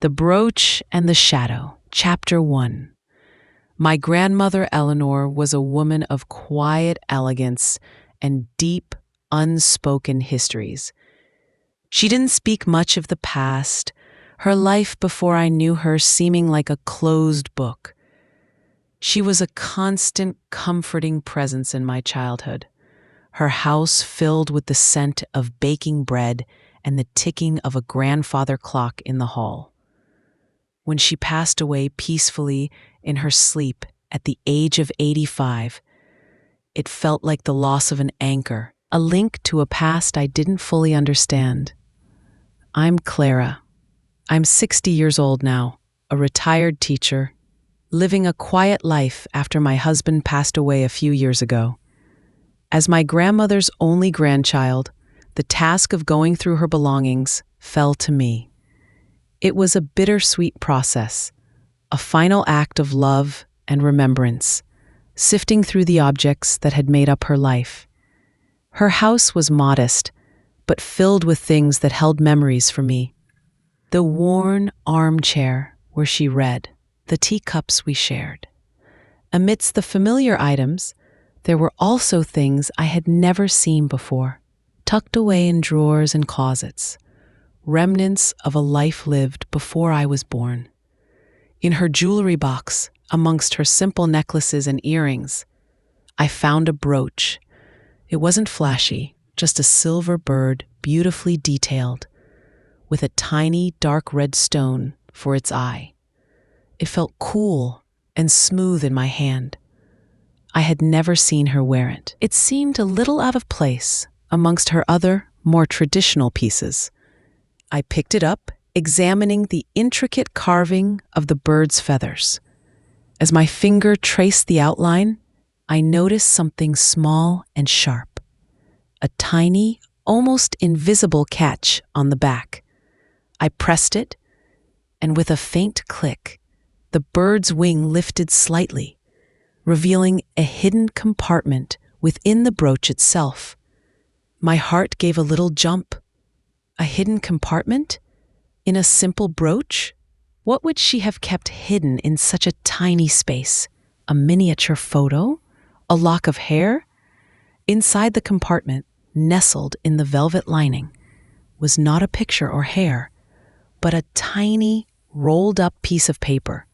The Brooch and the Shadow, Chapter 1. My grandmother Eleanor was a woman of quiet elegance and deep, unspoken histories. She didn't speak much of the past, her life before I knew her seeming like a closed book. She was a constant, comforting presence in my childhood, her house filled with the scent of baking bread and the ticking of a grandfather clock in the hall. When she passed away peacefully in her sleep at the age of 85, it felt like the loss of an anchor, a link to a past I didn't fully understand. I'm Clara. I'm 60 years old now, a retired teacher, living a quiet life after my husband passed away a few years ago. As my grandmother's only grandchild, the task of going through her belongings fell to me. It was a bittersweet process, a final act of love and remembrance, sifting through the objects that had made up her life. Her house was modest, but filled with things that held memories for me. The worn armchair where she read, the teacups we shared. Amidst the familiar items, there were also things I had never seen before, tucked away in drawers and closets, remnants of a life lived before I was born. In her jewelry box, amongst her simple necklaces and earrings, I found a brooch. It wasn't flashy, just a silver bird, beautifully detailed, with a tiny dark red stone for its eye. It felt cool and smooth in my hand. I had never seen her wear it. It seemed a little out of place amongst her other, more traditional pieces. I picked it up, examining the intricate carving of the bird's feathers. As my finger traced the outline, I noticed something small and sharp. A tiny, almost invisible catch on the back. I pressed it, and with a faint click, the bird's wing lifted slightly, revealing a hidden compartment within the brooch itself. My heart gave a little jump. A hidden compartment? In a simple brooch? What would she have kept hidden in such a tiny space? A miniature photo? A lock of hair? Inside the compartment, nestled in the velvet lining, was not a picture or hair, but a tiny, rolled-up piece of paper.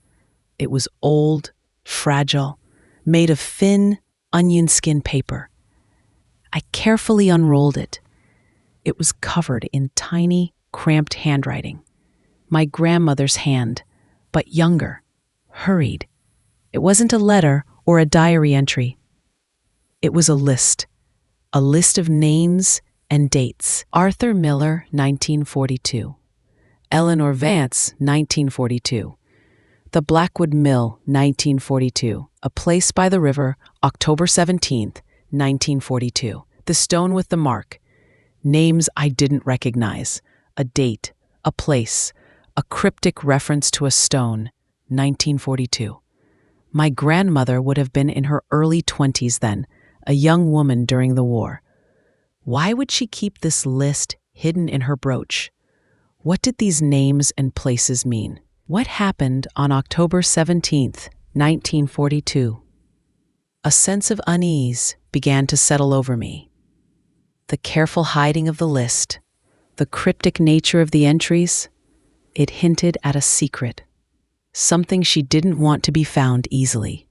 It was old, fragile, made of thin, onion skin paper. I carefully unrolled it. It was covered in tiny, cramped handwriting. My grandmother's hand, but younger, hurried. It wasn't a letter or a diary entry. It was a list of names and dates. Arthur Miller, 1942. Eleanor Vance, 1942. The Blackwood Mill, 1942. A Place by the River, October 17th, 1942. The Stone with the Mark. Names I didn't recognize. A date, a place, a cryptic reference to a stone, 1942. My grandmother would have been in her early 20s then, a young woman during the war. Why would she keep this list hidden in her brooch? What did these names and places mean? What happened on October 17th, 1942? A sense of unease began to settle over me. The careful hiding of the list, the cryptic nature of the entries, it hinted at a secret, something she didn't want to be found easily.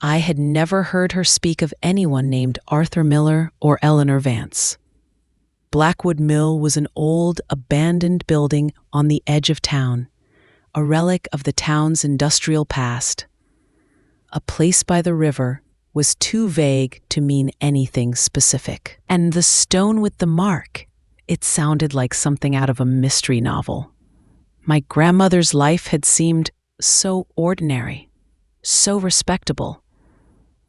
I had never heard her speak of anyone named Arthur Miller or Eleanor Vance. Blackwood Mill was an old, abandoned building on the edge of town, a relic of the town's industrial past. A Place by the River was too vague to mean anything specific. And the stone with the mark, it sounded like something out of a mystery novel. My grandmother's life had seemed so ordinary, so respectable.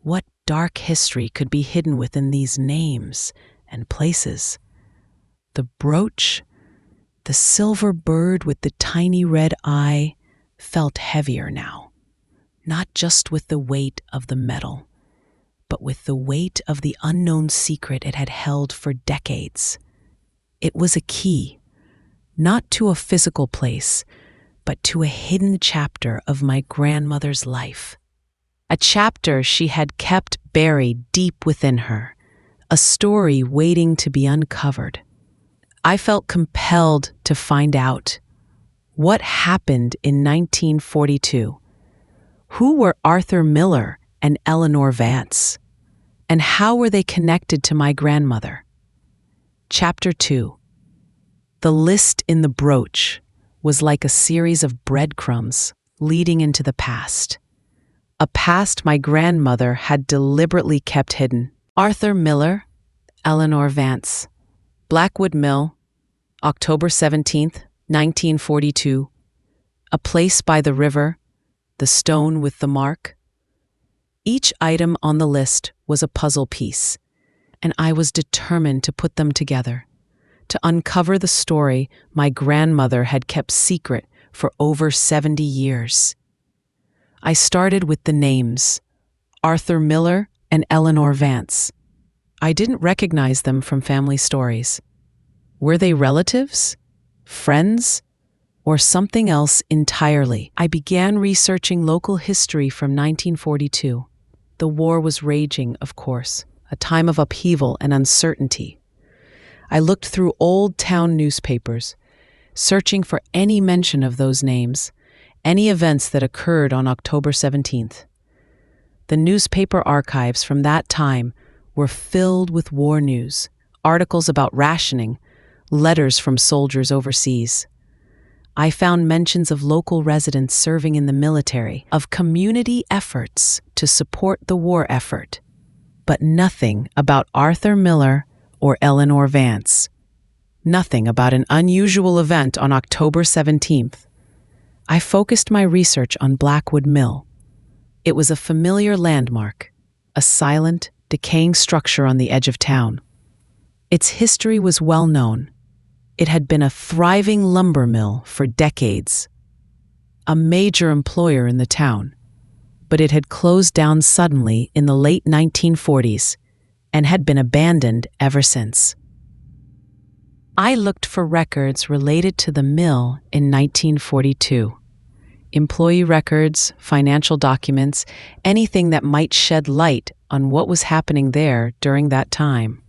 What dark history could be hidden within these names and places? The brooch, the silver bird with the tiny red eye, felt heavier now, not just with the weight of the metal, but with the weight of the unknown secret it had held for decades. It was a key, not to a physical place, but to a hidden chapter of my grandmother's life. A chapter she had kept buried deep within her, a story waiting to be uncovered. I felt compelled to find out what happened in 1942. Who were Arthur Miller and Eleanor Vance? And how were they connected to my grandmother? Chapter 2. The list in the brooch was like a series of breadcrumbs leading into the past. A past my grandmother had deliberately kept hidden. Arthur Miller, Eleanor Vance. Blackwood Mill, October 17th, 1942. A place by the river, the stone with the mark. Each item on the list was a puzzle piece, and I was determined to put them together, to uncover the story my grandmother had kept secret for over 70 years. I started with the names, Arthur Miller and Eleanor Vance. I didn't recognize them from family stories. Were they relatives, friends, or something else entirely? I began researching local history from 1942. The war was raging, of course, a time of upheaval and uncertainty. I looked through old town newspapers, searching for any mention of those names, any events that occurred on October 17th. The newspaper archives from that time were filled with war news, articles about rationing, letters from soldiers overseas. I found mentions of local residents serving in the military, of community efforts to support the war effort, but nothing about Arthur Miller or Eleanor Vance. Nothing about an unusual event on October 17th. I focused my research on Blackwood Mill. It was a familiar landmark, a silent, decaying structure on the edge of town. Its history was well known. It had been a thriving lumber mill for decades, a major employer in the town, but it had closed down suddenly in the late 1940s and had been abandoned ever since. I looked for records related to the mill in 1942. Employee records, financial documents, anything that might shed light on what was happening there during that time.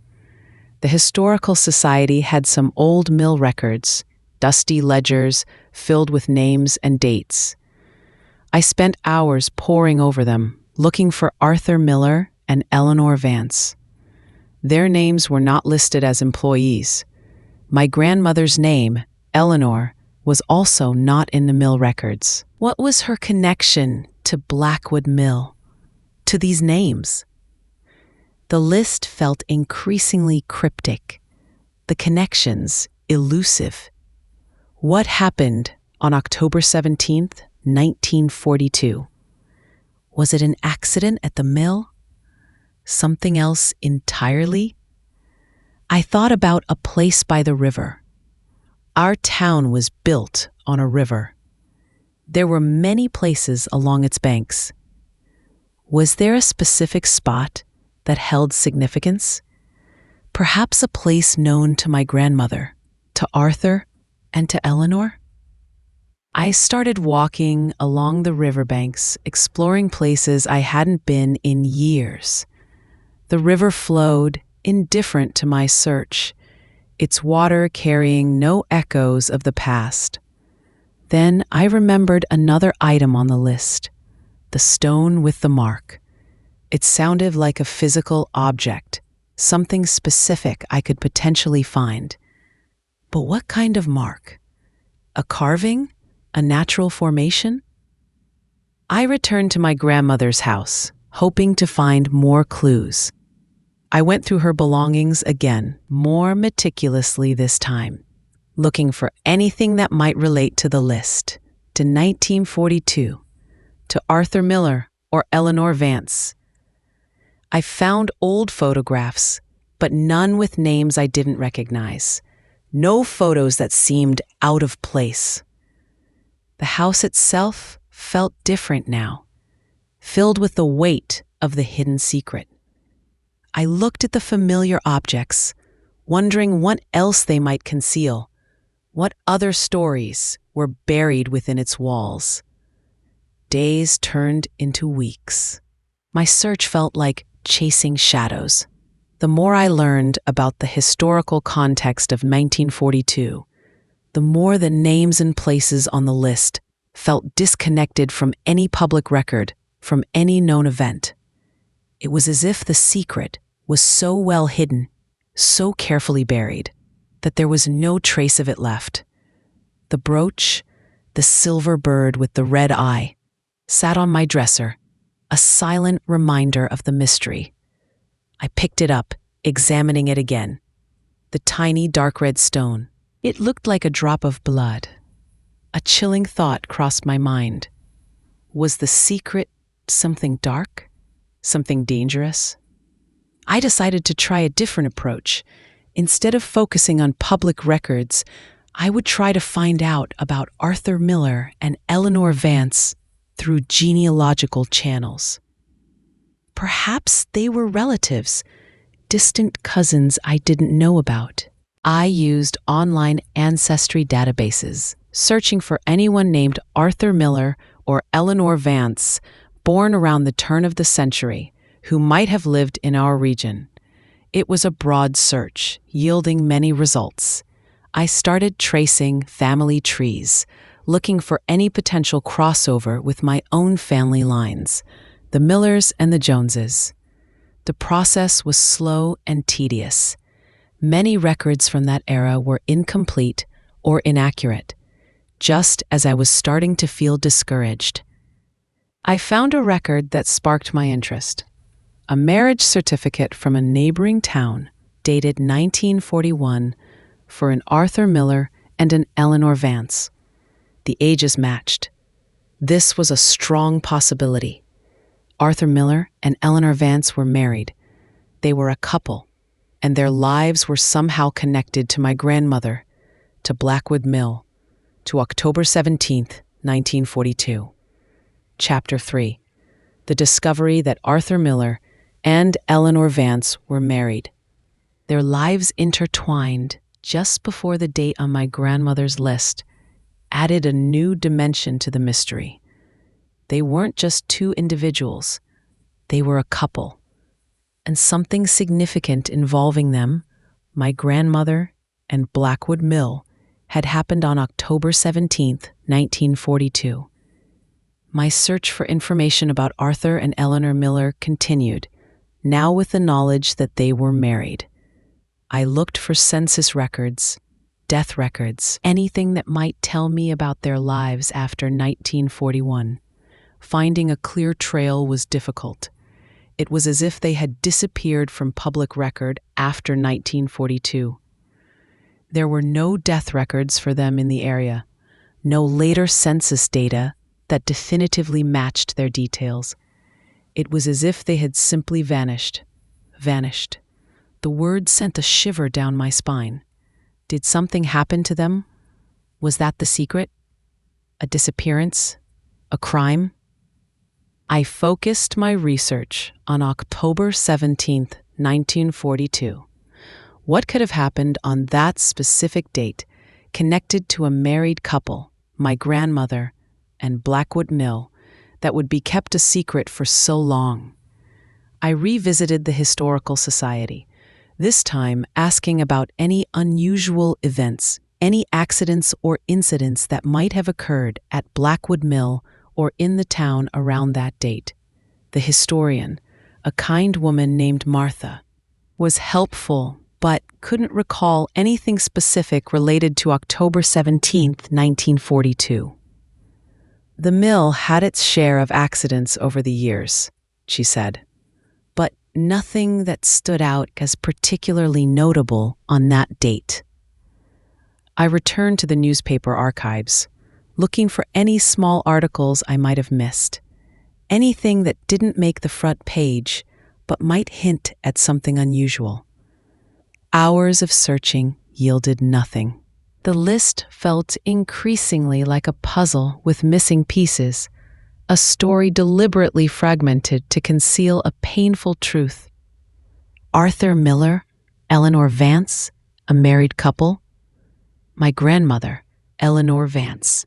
The Historical Society had some old mill records, dusty ledgers filled with names and dates. I spent hours poring over them, looking for Arthur Miller and Eleanor Vance. Their names were not listed as employees. My grandmother's name, Eleanor, was also not in the mill records. What was her connection to Blackwood Mill, to these names? The list felt increasingly cryptic, the connections elusive. What happened on October 17th, 1942? Was it an accident at the mill? Something else entirely? I thought about a place by the river. Our town was built on a river. There were many places along its banks. Was there a specific spot that held significance? Perhaps a place known to my grandmother, to Arthur, and to Eleanor? I started walking along the riverbanks, exploring places I hadn't been in years. The river flowed, indifferent to my search, its water carrying no echoes of the past. Then I remembered another item on the list, the stone with the mark. It sounded like a physical object, something specific I could potentially find. But what kind of mark? A carving? A natural formation? I returned to my grandmother's house, hoping to find more clues. I went through her belongings again, more meticulously this time, looking for anything that might relate to the list, to 1942, to Arthur Miller or Eleanor Vance. I found old photographs, but none with names I didn't recognize. No photos that seemed out of place. The house itself felt different now, filled with the weight of the hidden secret. I looked at the familiar objects, wondering what else they might conceal. What other stories were buried within its walls? Days turned into weeks. My search felt like chasing shadows. The more I learned about the historical context of 1942, the more the names and places on the list felt disconnected from any public record, from any known event. It was as if the secret was so well hidden, so carefully buried, that there was no trace of it left. The brooch, the silver bird with the red eye, sat on my dresser, a silent reminder of the mystery. I picked it up, examining it again. The tiny dark red stone. It looked like a drop of blood. A chilling thought crossed my mind. Was the secret something dark? Something dangerous? I decided to try a different approach. Instead of focusing on public records, I would try to find out about Arthur Miller and Eleanor Vance through genealogical channels. Perhaps they were relatives, distant cousins I didn't know about. I used online ancestry databases, searching for anyone named Arthur Miller or Eleanor Vance, born around the turn of the century, who might have lived in our region. It was a broad search, yielding many results. I started tracing family trees, looking for any potential crossover with my own family lines, the Millers and the Joneses. The process was slow and tedious. Many records from that era were incomplete or inaccurate, just as I was starting to feel discouraged. I found a record that sparked my interest. A marriage certificate from a neighboring town, dated 1941, for an Arthur Miller and an Eleanor Vance. The ages matched. This was a strong possibility. Arthur Miller and Eleanor Vance were married. They were a couple, and their lives were somehow connected to my grandmother, to Blackwood Mill, to October 17th, 1942. Chapter 3. The discovery that Arthur Miller and Eleanor Vance were married. Their lives intertwined just before the date on my grandmother's list added a new dimension to the mystery. They weren't just two individuals, they were a couple. And something significant involving them, my grandmother and Blackwood Mill, had happened on October 17th, 1942. My search for information about Arthur and Eleanor Miller continued, now with the knowledge that they were married. I looked for census records, death records, anything that might tell me about their lives after 1941. Finding a clear trail was difficult. It was as if they had disappeared from public record after 1942. There were no death records for them in the area, no later census data that definitively matched their details. It was as if they had simply vanished. The word sent a shiver down my spine. Did something happen to them? Was that the secret? A disappearance? A crime? I focused my research on October 17th, 1942. What could have happened on that specific date, connected to a married couple, my grandmother, and Blackwood Mill, that would be kept a secret for so long? I revisited the Historical Society, this time asking about any unusual events, any accidents or incidents that might have occurred at Blackwood Mill or in the town around that date. The historian, a kind woman named Martha, was helpful but couldn't recall anything specific related to October 17th, 1942. The mill had its share of accidents over the years, she said, but nothing that stood out as particularly notable on that date. I returned to the newspaper archives, looking for any small articles I might have missed, anything that didn't make the front page but might hint at something unusual. Hours of searching yielded nothing. The list felt increasingly like a puzzle with missing pieces, a story deliberately fragmented to conceal a painful truth. Arthur Miller, Eleanor Vance, a married couple? My grandmother, Eleanor Vance.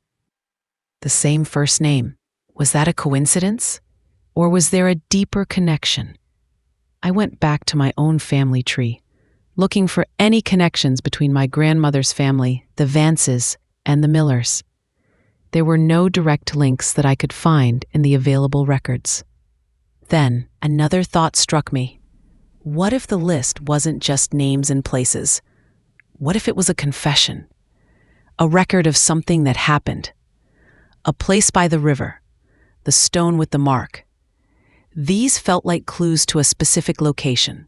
The same first name. Was that a coincidence? Or was there a deeper connection? I went back to my own family tree, looking for any connections between my grandmother's family, the Vances, and the Millers. There were no direct links that I could find in the available records. Then, another thought struck me. What if the list wasn't just names and places? What if it was a confession? A record of something that happened? A place by the river, the stone with the mark. These felt like clues to a specific location.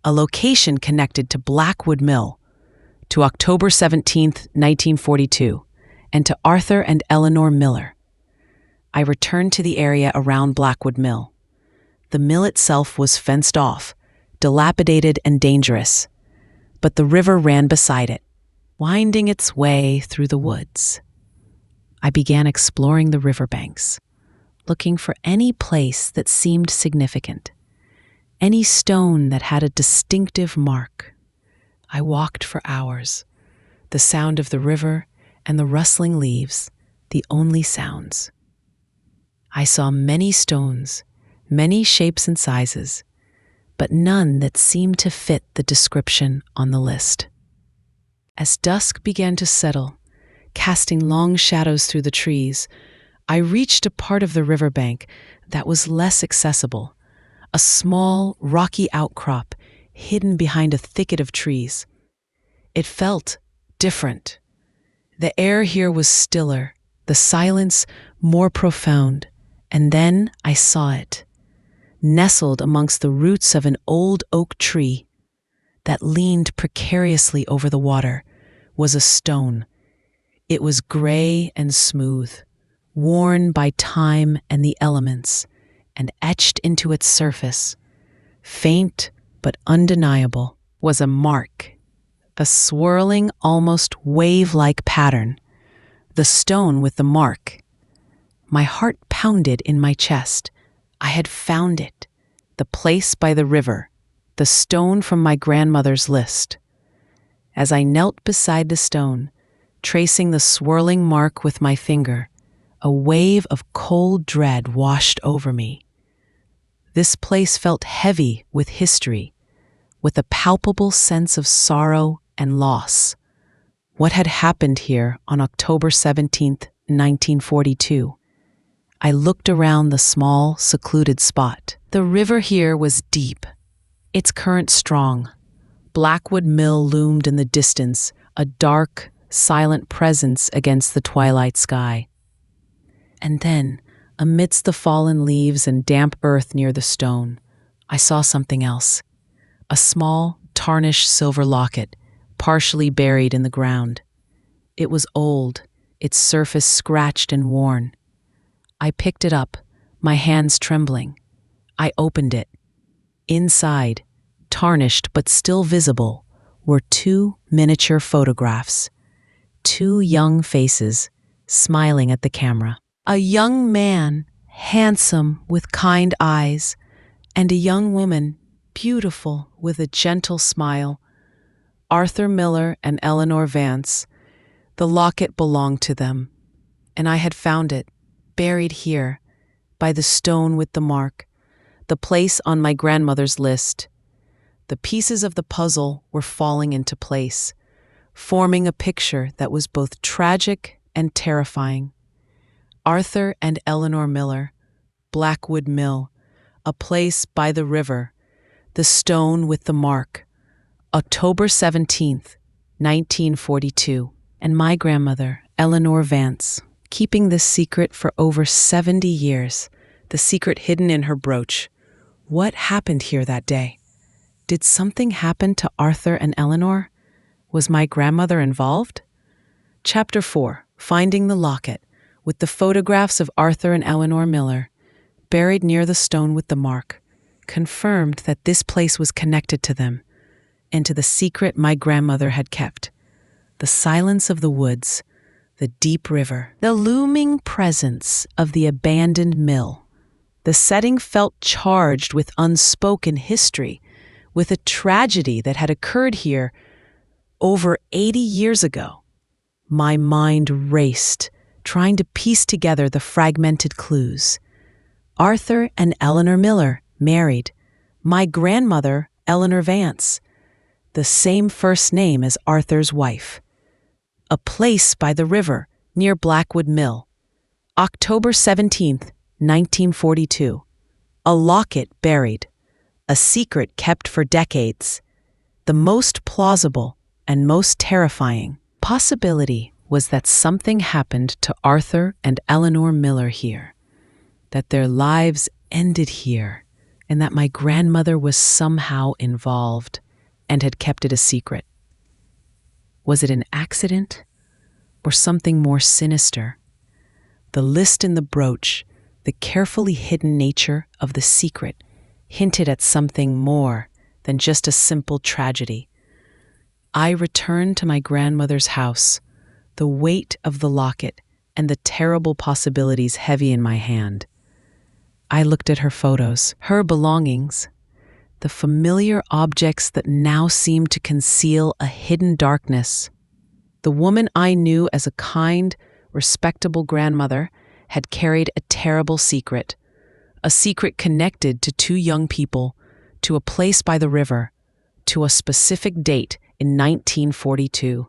A location connected to Blackwood Mill, to October 17th, 1942, and to Arthur and Eleanor Miller. I returned to the area around Blackwood Mill. The mill itself was fenced off, dilapidated and dangerous, but the river ran beside it, winding its way through the woods. I began exploring the riverbanks, looking for any place that seemed significant, any stone that had a distinctive mark. I walked for hours, the sound of the river and the rustling leaves, the only sounds. I saw many stones, many shapes and sizes, but none that seemed to fit the description on the list. As dusk began to settle, casting long shadows through the trees, I reached a part of the riverbank that was less accessible, a small, rocky outcrop hidden behind a thicket of trees. It felt different. The air here was stiller, the silence more profound, and then I saw it. Nestled amongst the roots of an old oak tree that leaned precariously over the water was a stone. It was gray and smooth, worn by time and the elements, and etched into its surface, faint but undeniable, was a mark, a swirling, almost wave-like pattern. The stone with the mark. My heart pounded in my chest. I had found it, the place by the river, the stone from my grandmother's list. As I knelt beside the stone, tracing the swirling mark with my finger, a wave of cold dread washed over me. This place felt heavy with history, with a palpable sense of sorrow and loss. What had happened here on October 17th, 1942? I looked around the small, secluded spot. The river here was deep, its current strong. Blackwood Mill loomed in the distance, a dark, silent presence against the twilight sky. And then, amidst the fallen leaves and damp earth near the stone, I saw something else. A small, tarnished silver locket, partially buried in the ground. It was old, its surface scratched and worn. I picked it up, my hands trembling. I opened it. Inside, tarnished but still visible, were 2 miniature photographs. 2 young faces, smiling at the camera. A young man, handsome with kind eyes, and a young woman, beautiful with a gentle smile. Arthur Miller and Eleanor Vance. The locket belonged to them, and I had found it, buried here, by the stone with the mark, the place on my grandmother's list. The pieces of the puzzle were falling into place, forming a picture that was both tragic and terrifying. Arthur and Eleanor Miller, Blackwood Mill, a place by the river, the stone with the mark, October 17th, 1942, and my grandmother, Eleanor Vance, keeping this secret for over 70 years, the secret hidden in her brooch. What happened here that day? Did something happen to Arthur and Eleanor? Was my grandmother involved? Chapter 4, Finding the Locket, with the photographs of Arthur and Eleanor Miller, buried near the stone with the mark, confirmed that this place was connected to them, and to the secret my grandmother had kept. The silence of the woods, the deep river, the looming presence of the abandoned mill. The setting felt charged with unspoken history, with a tragedy that had occurred here over 80 years ago. My mind raced, trying to piece together the fragmented clues. Arthur and Eleanor Miller, married. My grandmother, Eleanor Vance, the same first name as Arthur's wife. A place by the river, near Blackwood Mill. October 17th, 1942. A locket buried. A secret kept for decades. The most plausible and most terrifying possibility was that something happened to Arthur and Eleanor Miller here, that their lives ended here, and that my grandmother was somehow involved and had kept it a secret. Was it an accident or something more sinister? The list in the brooch, the carefully hidden nature of the secret, hinted at something more than just a simple tragedy. I returned to my grandmother's house, the weight of the locket and the terrible possibilities heavy in my hand. I looked at her photos, her belongings, the familiar objects that now seemed to conceal a hidden darkness. The woman I knew as a kind, respectable grandmother had carried a terrible secret, a secret connected to two young people, to a place by the river, to a specific date in 1942.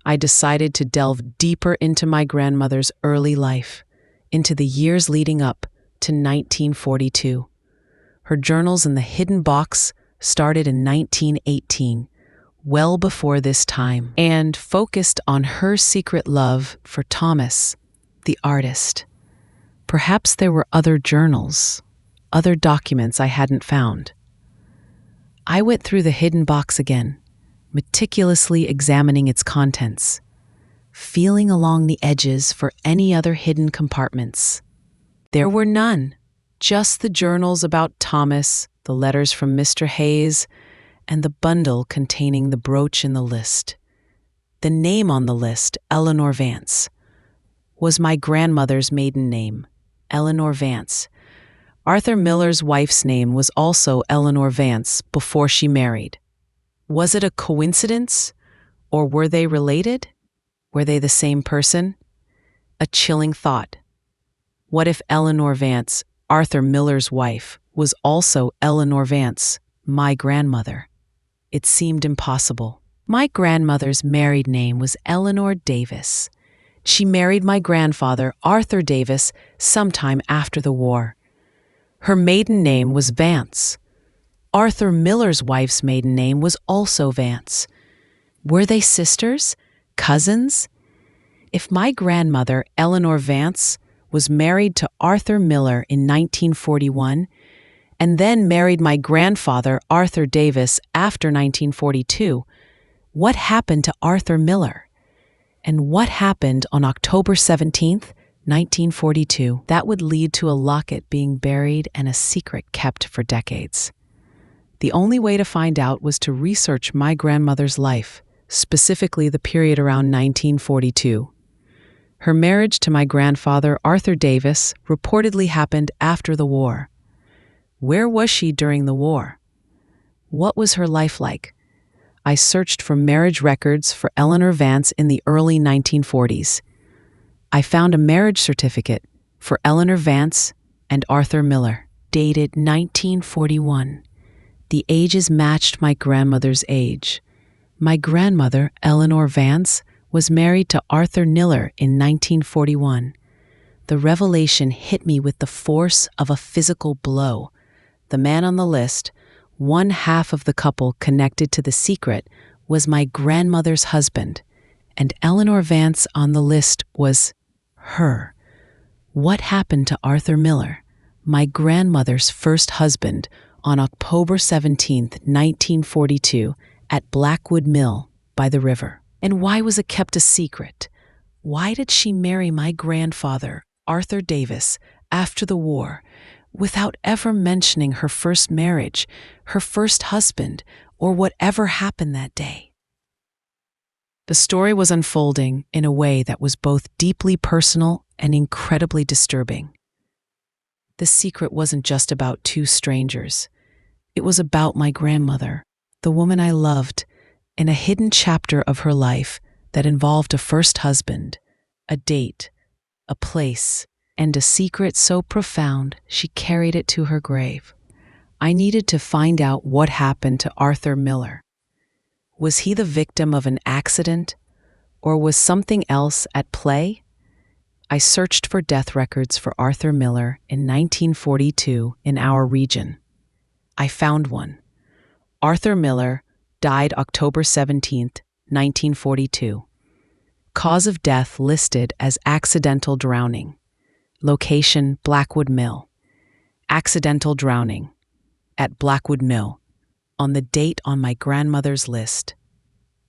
I decided to delve deeper into my grandmother's early life, into the years leading up to 1942. Her journals in the hidden box started in 1918, well before this time, and focused on her secret love for Thomas, the artist. Perhaps there were other journals, other documents I hadn't found. I went through the hidden box again, meticulously examining its contents, feeling along the edges for any other hidden compartments. There were none, just the journals about Thomas, the letters from Mr. Hayes, and the bundle containing the brooch in the list. The name on the list, Eleanor Vance, was my grandmother's maiden name, Eleanor Vance. Arthur Miller's wife's name was also Eleanor Vance before she married. Was it a coincidence, or were they related? Were they the same person? A chilling thought. What if Eleanor Vance, Arthur Miller's wife, was also Eleanor Vance, my grandmother? It seemed impossible. My grandmother's married name was Eleanor Davis. She married my grandfather, Arthur Davis, sometime after the war. Her maiden name was Vance. Arthur Miller's wife's maiden name was also Vance. Were they sisters? Cousins? If my grandmother, Eleanor Vance, was married to Arthur Miller in 1941, and then married my grandfather, Arthur Davis, after 1942, what happened to Arthur Miller? And what happened on October 17th, 1942, that would lead to a locket being buried and a secret kept for decades? The only way to find out was to research my grandmother's life, specifically the period around 1942. Her marriage to my grandfather, Arthur Davis, reportedly happened after the war. Where was she during the war? What was her life like? I searched for marriage records for Eleanor Vance in the early 1940s. I found a marriage certificate for Eleanor Vance and Arthur Miller, dated 1941. The ages matched my grandmother's age. My grandmother, Eleanor Vance, was married to Arthur Miller in 1941. The revelation hit me with the force of a physical blow. The man on the list, one half of the couple connected to the secret, was my grandmother's husband, and Eleanor Vance on the list was her. What happened to Arthur Miller, my grandmother's first husband, on October 17th, 1942, at Blackwood Mill by the river? And why was it kept a secret? Why did she marry my grandfather, Arthur Davis, after the war, without ever mentioning her first marriage, her first husband, or whatever happened that day? The story was unfolding in a way that was both deeply personal and incredibly disturbing. The secret wasn't just about two strangers. It was about my grandmother, the woman I loved, and a hidden chapter of her life that involved a first husband, a date, a place, and a secret so profound she carried it to her grave. I needed to find out what happened to Arthur Miller. Was he the victim of an accident, or was something else at play? I searched for death records for Arthur Miller in 1942 in our region. I found one. Arthur Miller died October 17, 1942. Cause of death listed as accidental drowning. Location Blackwood Mill. Accidental drowning at Blackwood Mill. On the date on my grandmother's list.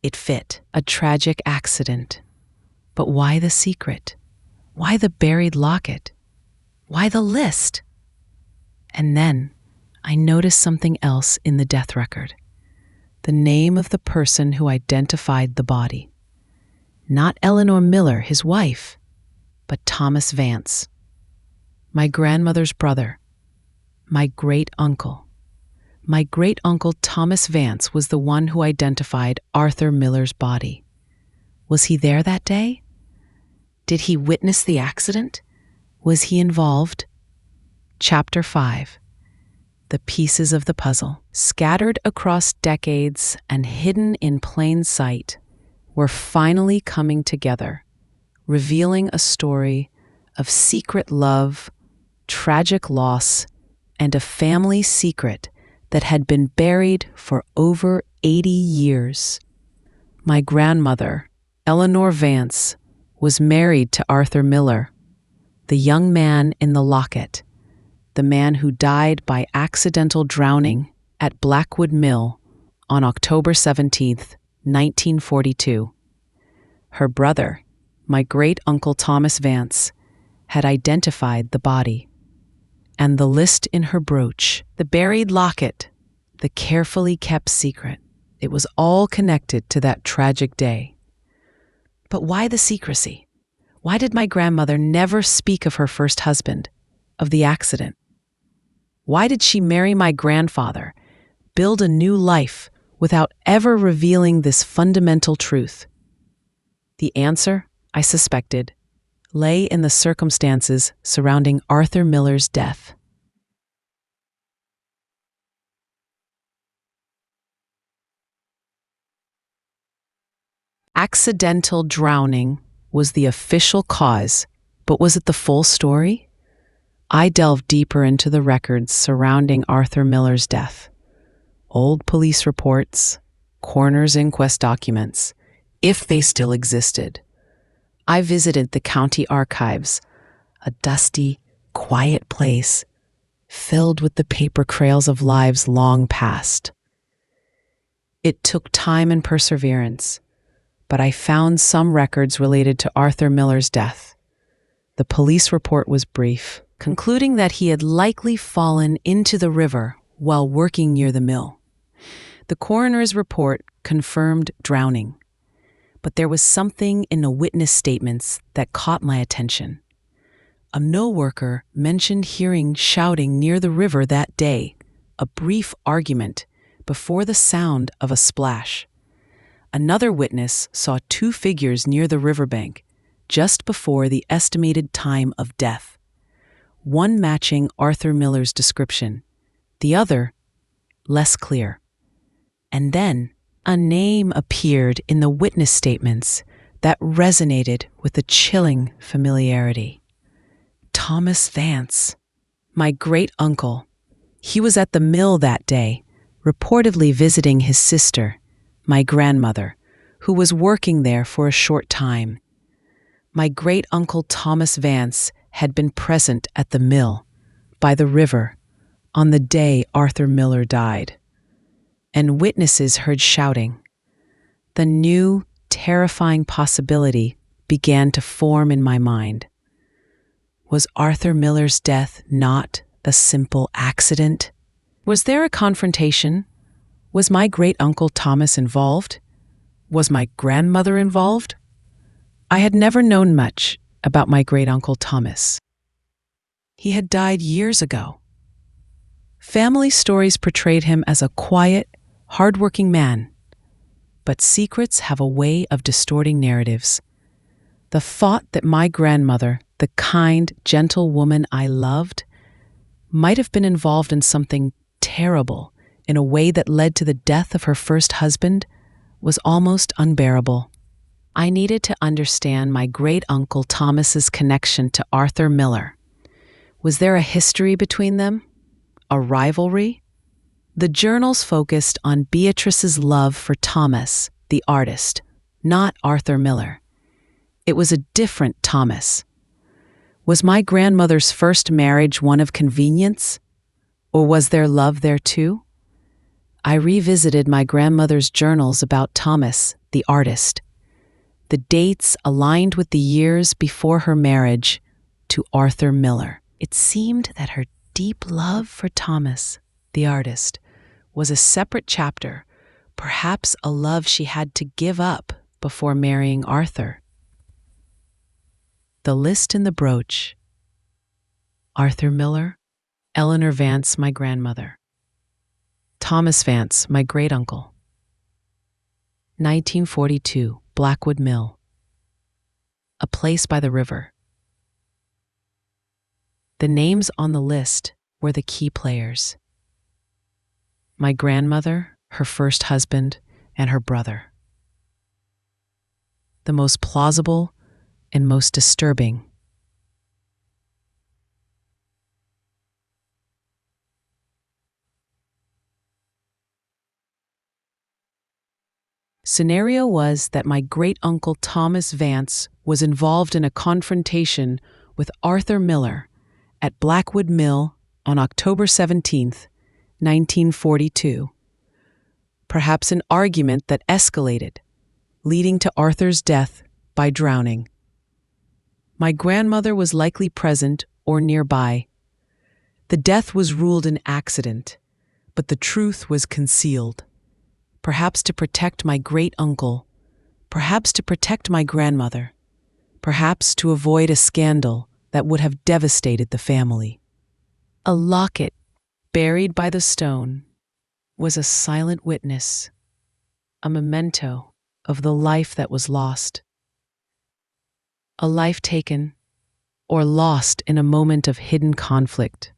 It fit. A tragic accident. But why the secret? Why the buried locket? Why the list? And then I noticed something else in the death record. The name of the person who identified the body. Not Eleanor Miller, his wife, but Thomas Vance. My grandmother's brother. My great-uncle. My great-uncle Thomas Vance was the one who identified Arthur Miller's body. Was he there that day? Did he witness the accident? Was he involved? Chapter 5. The pieces of the puzzle, scattered across decades and hidden in plain sight, were finally coming together, revealing a story of secret love, tragic loss, and a family secret that had been buried for over 80 years. My grandmother, Eleanor Vance, was married to Arthur Miller, the young man in the locket, the man who died by accidental drowning at Blackwood Mill on October 17, 1942. Her brother, my great-uncle Thomas Vance, had identified the body. And the list in her brooch, the buried locket, the carefully kept secret, it was all connected to that tragic day. But why the secrecy? Why did my grandmother never speak of her first husband, of the accident? Why did she marry my grandfather, build a new life, without ever revealing this fundamental truth? The answer, I suspected, lay in the circumstances surrounding Arthur Miller's death. Accidental drowning was the official cause, but was it the full story? I delved deeper into the records surrounding Arthur Miller's death. Old police reports, coroner's inquest documents, if they still existed. I visited the county archives, a dusty, quiet place filled with the paper trails of lives long past. It took time and perseverance, but I found some records related to Arthur Miller's death. The police report was brief, concluding that he had likely fallen into the river while working near the mill. The coroner's report confirmed drowning, but there was something in the witness statements that caught my attention. A mill worker mentioned hearing shouting near the river that day, a brief argument before the sound of a splash. Another witness saw two figures near the riverbank just before the estimated time of death, one matching Arthur Miller's description, the other less clear. And then a name appeared in the witness statements that resonated with a chilling familiarity. Thomas Vance, my great-uncle. He was at the mill that day, reportedly visiting his sister, my grandmother, who was working there for a short time. My great-uncle Thomas Vance had been present at the mill, by the river, on the day Arthur Miller died. And witnesses heard shouting. The new, terrifying possibility began to form in my mind. Was Arthur Miller's death not a simple accident? Was there a confrontation? Was my great-uncle Thomas involved? Was my grandmother involved? I had never known much about my great-uncle Thomas. He had died years ago. Family stories portrayed him as a quiet, hard-working man. But secrets have a way of distorting narratives. The thought that my grandmother, the kind, gentle woman I loved, might have been involved in something terrible in a way that led to the death of her first husband was almost unbearable. I needed to understand my great-uncle Thomas's connection to Arthur Miller. Was there a history between them? A rivalry? The journals focused on Beatrice's love for Thomas, the artist, not Arthur Miller. It was a different Thomas. Was my grandmother's first marriage one of convenience? Or was there love there too? I revisited my grandmother's journals about Thomas, the artist. The dates aligned with the years before her marriage to Arthur Miller. It seemed that her deep love for Thomas, the artist, was a separate chapter, perhaps a love she had to give up before marrying Arthur. The list in the brooch. Arthur Miller, Eleanor Vance, my grandmother. Thomas Vance, my great-uncle. 1942, Blackwood Mill. A place by the river. The names on the list were the key players. My grandmother, her first husband, and her brother. The most plausible and most disturbing. Scenario was that my great-uncle Thomas Vance was involved in a confrontation with Arthur Miller at Blackwood Mill on October 17th, 1942. Perhaps an argument that escalated, leading to Arthur's death by drowning. My grandmother was likely present or nearby. The death was ruled an accident, but the truth was concealed. Perhaps to protect my great-uncle, perhaps to protect my grandmother, perhaps to avoid a scandal that would have devastated the family. A locket buried by the stone was a silent witness, a memento of the life that was lost. A life taken or lost in a moment of hidden conflict.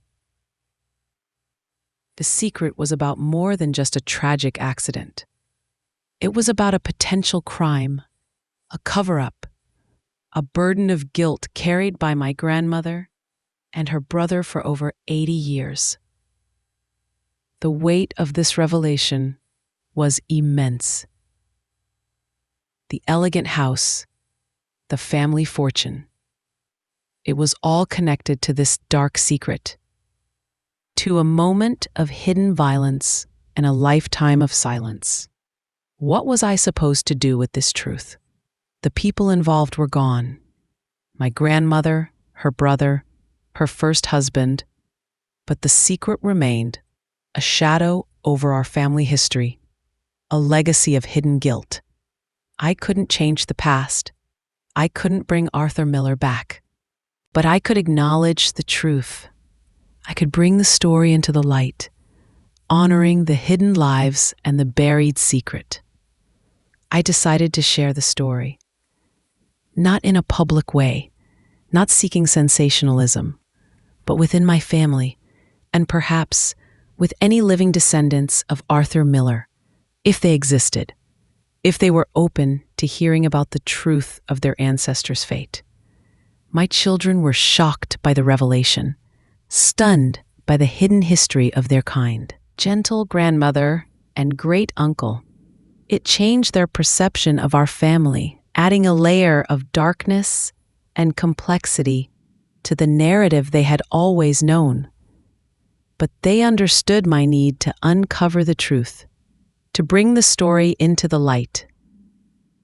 The secret was about more than just a tragic accident. It was about a potential crime, a cover-up, a burden of guilt carried by my grandmother and her brother for over 80 years. The weight of this revelation was immense. The elegant house, the family fortune. It was all connected to this dark secret, to a moment of hidden violence and a lifetime of silence. What was I supposed to do with this truth? The people involved were gone. My grandmother, her brother, her first husband, but the secret remained, a shadow over our family history, a legacy of hidden guilt. I couldn't change the past. I couldn't bring Arthur Miller back. But I could acknowledge the truth. I could bring the story into the light, honoring the hidden lives and the buried secret. I decided to share the story. Not in a public way, not seeking sensationalism, but within my family, and perhaps with any living descendants of Arthur Miller, if they existed, if they were open to hearing about the truth of their ancestors' fate. My children were shocked by the revelation, stunned by the hidden history of their kind. Gentle grandmother and great-uncle. It changed their perception of our family, adding a layer of darkness and complexity to the narrative they had always known. But they understood my need to uncover the truth, to bring the story into the light.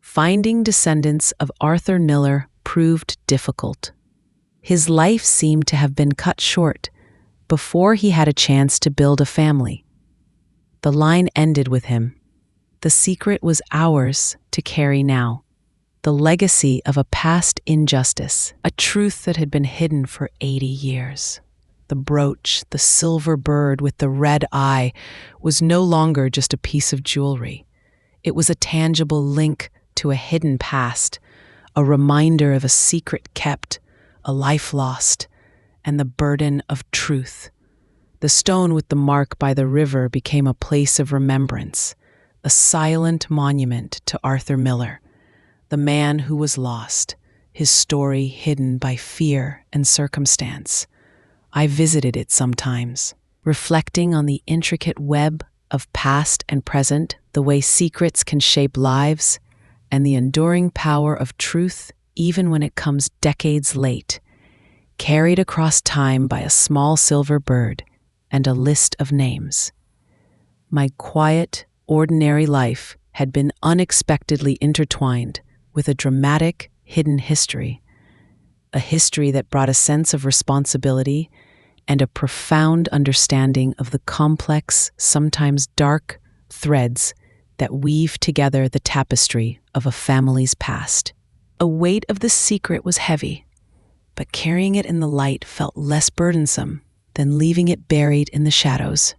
Finding descendants of Arthur Miller proved difficult. His life seemed to have been cut short before he had a chance to build a family. The line ended with him. The secret was ours to carry now. The legacy of a past injustice, a truth that had been hidden for 80 years. The brooch, the silver bird with the red eye, was no longer just a piece of jewelry. It was a tangible link to a hidden past, a reminder of a secret kept, a life lost, and the burden of truth. The stone with the mark by the river became a place of remembrance, a silent monument to Arthur Miller, the man who was lost, his story hidden by fear and circumstance. I visited it sometimes, reflecting on the intricate web of past and present, the way secrets can shape lives, and the enduring power of truth even when it comes decades late, carried across time by a small silver bird and a list of names. My quiet, ordinary life had been unexpectedly intertwined with a dramatic, hidden history, a history that brought a sense of responsibility and a profound understanding of the complex, sometimes dark, threads that weave together the tapestry of a family's past. A weight of the secret was heavy, but carrying it in the light felt less burdensome than leaving it buried in the shadows.